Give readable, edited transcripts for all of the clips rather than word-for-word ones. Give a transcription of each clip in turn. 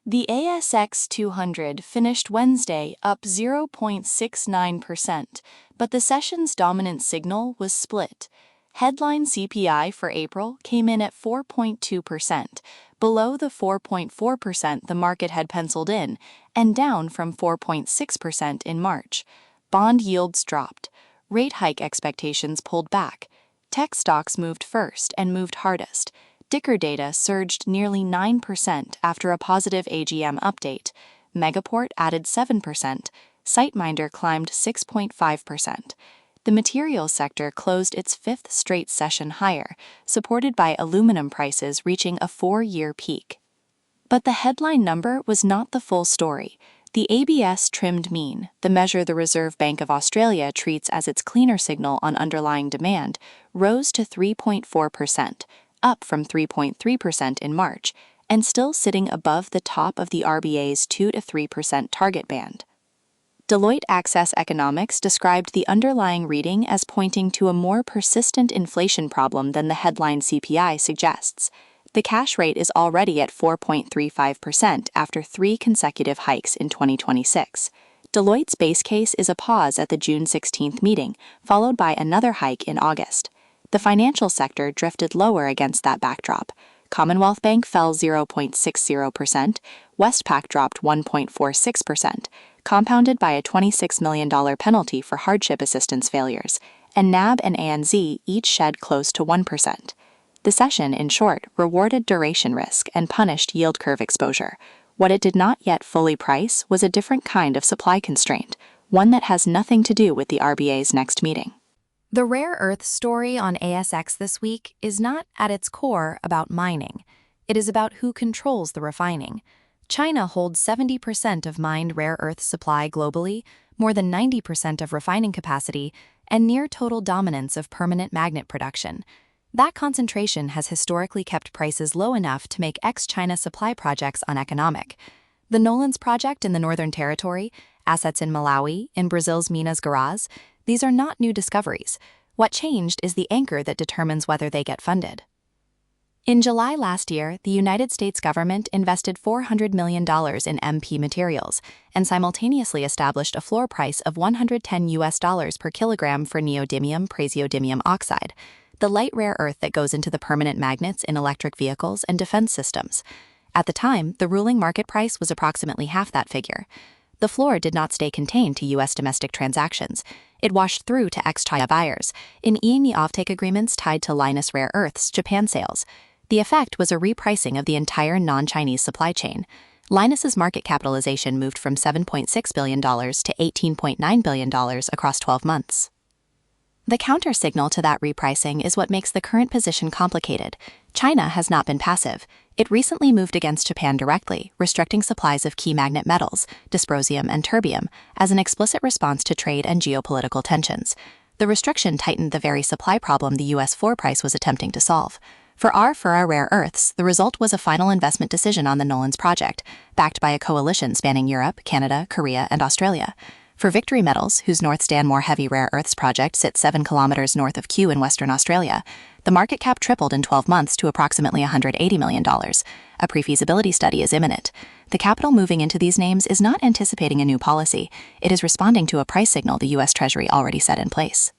The ASX 200 finished Wednesday up 0.69%, but the session's dominant signal was split. Headline CPI for April came in at 4.2%, below the 4.4% the market had penciled in, and down from 4.6% in March. Bond yields dropped. Rate hike expectations pulled back. Tech stocks moved first and moved hardest. Dicker data surged nearly 9% after a positive AGM update. Megaport added 7%. SiteMinder climbed 6.5%. The materials sector closed its fifth straight session higher, supported by aluminum prices reaching a 4-year peak. But the headline number was not the full story. The ABS trimmed mean, the measure the Reserve Bank of Australia treats as its cleaner signal on underlying demand, rose to 3.4%. Up from 3.3% in March, and still sitting above the top of the RBA's 2 to 3% target band. Deloitte Access Economics described the underlying reading as pointing to a more persistent inflation problem than the headline CPI suggests. The cash rate is already at 4.35% after 3 consecutive hikes in 2026. Deloitte's base case is a pause at the June 16th meeting, followed by another hike in August. The financial sector drifted lower against that backdrop. Commonwealth Bank fell 0.60%, Westpac dropped 1.46%, compounded by a $26 million penalty for hardship assistance failures, and NAB and ANZ each shed close to 1%. The session, in short, rewarded duration risk and punished yield curve exposure. What it did not yet fully price was a different kind of supply constraint, one that has nothing to do with the RBA's next meeting. The rare earth story on ASX this week is not, at its core, about mining. It is about who controls the refining. China holds 70% of mined rare earth supply globally, more than 90% of refining capacity, and near total dominance of permanent magnet production. That concentration has historically kept prices low enough to make ex-China supply projects uneconomic. The Nolans Project in the Northern Territory, assets in Malawi, in Brazil's Minas Gerais, these are not new discoveries. What changed is the anchor that determines whether they get funded. In July last year, the United States government invested $400 million in NdPr materials and simultaneously established a floor price of $110 per kilogram for neodymium praseodymium oxide, the light rare earth that goes into the permanent magnets in electric vehicles and defense systems. At the time, the ruling market price was approximately half that figure. The floor did not stay contained to U.S. domestic transactions. It washed through to ex-China buyers in E&E offtake agreements tied to Lynas Rare Earths Japan sales. The effect was a repricing of the entire non-Chinese supply chain. Lynas's market capitalization moved from $7.6 billion to $18.9 billion across 12 months. The counter-signal to that repricing is what makes the current position complicated. China has not been passive. It recently moved against Japan directly, restricting supplies of key magnet metals, dysprosium and terbium, as an explicit response to trade and geopolitical tensions. The restriction tightened the very supply problem the U.S. floor price was attempting to solve. For our rare earths, the result was a final investment decision on the Nolans Project, backed by a coalition spanning Europe, Canada, Korea, and Australia. For Victory Metals, whose North Stanmore Heavy Rare Earths project sits 7 kilometers north of Kew in Western Australia, the market cap tripled in 12 months to approximately $180 million. A pre-feasibility study is imminent. The capital moving into these names is not anticipating a new policy. It is responding to a price signal the U.S. Treasury already set in place.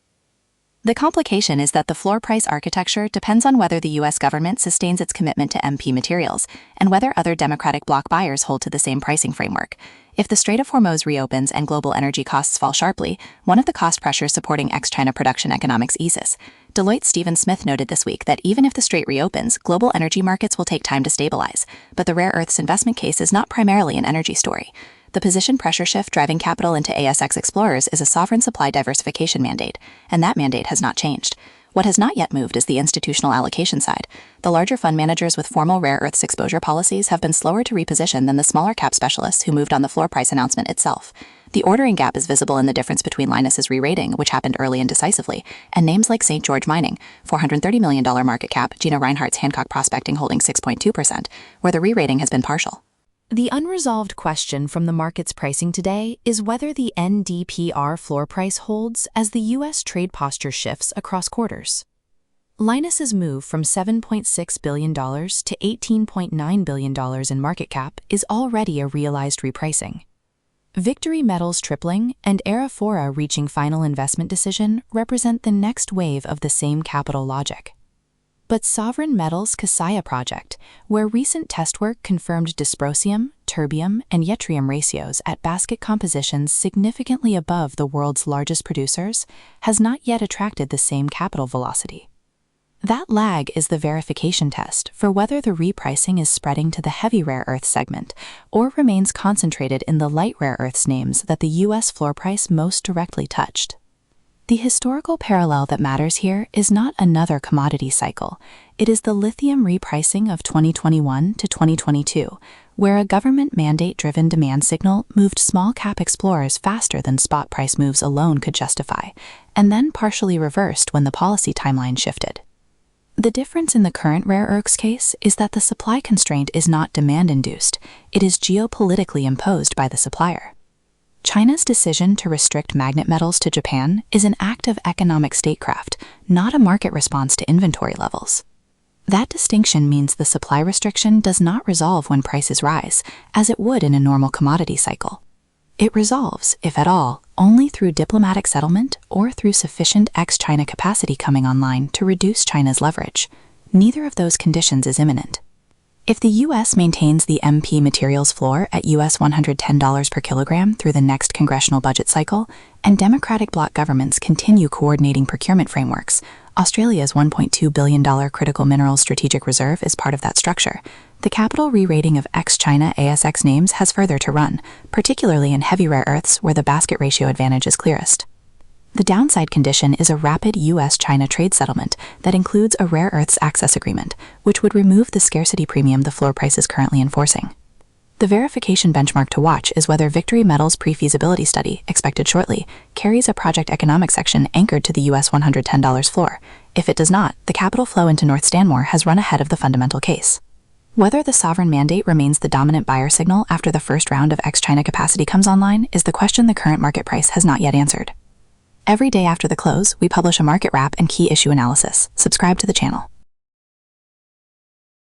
The complication is that the floor price architecture depends on whether the U.S. government sustains its commitment to NdPr materials and whether other democratic bloc buyers hold to the same pricing framework. If the Strait of Hormuz reopens and global energy costs fall sharply, one of the cost pressures supporting ex-China production economics eases. Deloitte's Stephen Smith noted this week that even if the strait reopens, global energy markets will take time to stabilize, but the rare earths investment case is not primarily an energy story. The position pressure shift driving capital into ASX explorers is a sovereign supply diversification mandate, and that mandate has not changed. What has not yet moved is the institutional allocation side. The larger fund managers with formal rare earths exposure policies have been slower to reposition than the smaller cap specialists who moved on the floor price announcement itself. The ordering gap is visible in the difference between Lynas's re-rating, which happened early and decisively, and names like St. George Mining, $430 million market cap, Gina Reinhardt's Hancock Prospecting holding 6.2%, where the re-rating has been partial. The unresolved question from the market's pricing today is whether the NdPr floor price holds as the U.S. trade posture shifts across quarters. Linus's move from $7.6 billion to $18.9 billion in market cap is already a realized repricing. Victory Metals tripling and Arafura reaching final investment decision represent the next wave of the same capital logic. But Sovereign Metals' Kasiya project, where recent test work confirmed dysprosium, terbium, and yttrium ratios at basket compositions significantly above the world's largest producers, has not yet attracted the same capital velocity. That lag is the verification test for whether the repricing is spreading to the heavy rare earth segment or remains concentrated in the light rare earths names that the U.S. floor price most directly touched. The historical parallel that matters here is not another commodity cycle. It is the lithium repricing of 2021 to 2022, where a government mandate-driven demand signal moved small-cap explorers faster than spot price moves alone could justify, and then partially reversed when the policy timeline shifted. The difference in the current rare earths case is that the supply constraint is not demand-induced, it is geopolitically imposed by the supplier. China's decision to restrict magnet metals to Japan is an act of economic statecraft, not a market response to inventory levels. That distinction means the supply restriction does not resolve when prices rise, as it would in a normal commodity cycle. It resolves, if at all, only through diplomatic settlement or through sufficient ex-China capacity coming online to reduce China's leverage. Neither of those conditions is imminent. If the U.S. maintains the MP materials floor at US $110 per kilogram through the next congressional budget cycle, and Democratic bloc governments continue coordinating procurement frameworks, Australia's $1.2 billion critical minerals strategic reserve is part of that structure. The capital re-rating of ex-China ASX names has further to run, particularly in heavy rare earths where the basket ratio advantage is clearest. The downside condition is a rapid U.S.-China trade settlement that includes a rare earths access agreement, which would remove the scarcity premium the floor price is currently enforcing. The verification benchmark to watch is whether Victory Metals' pre-feasibility study, expected shortly, carries a project economics section anchored to the US $110 floor. If it does not, the capital flow into North Stanmore has run ahead of the fundamental case. Whether the sovereign mandate remains the dominant buyer signal after the first round of ex-China capacity comes online is the question the current market price has not yet answered. Every day after the close, we publish a market wrap and key issue analysis. Subscribe to the channel.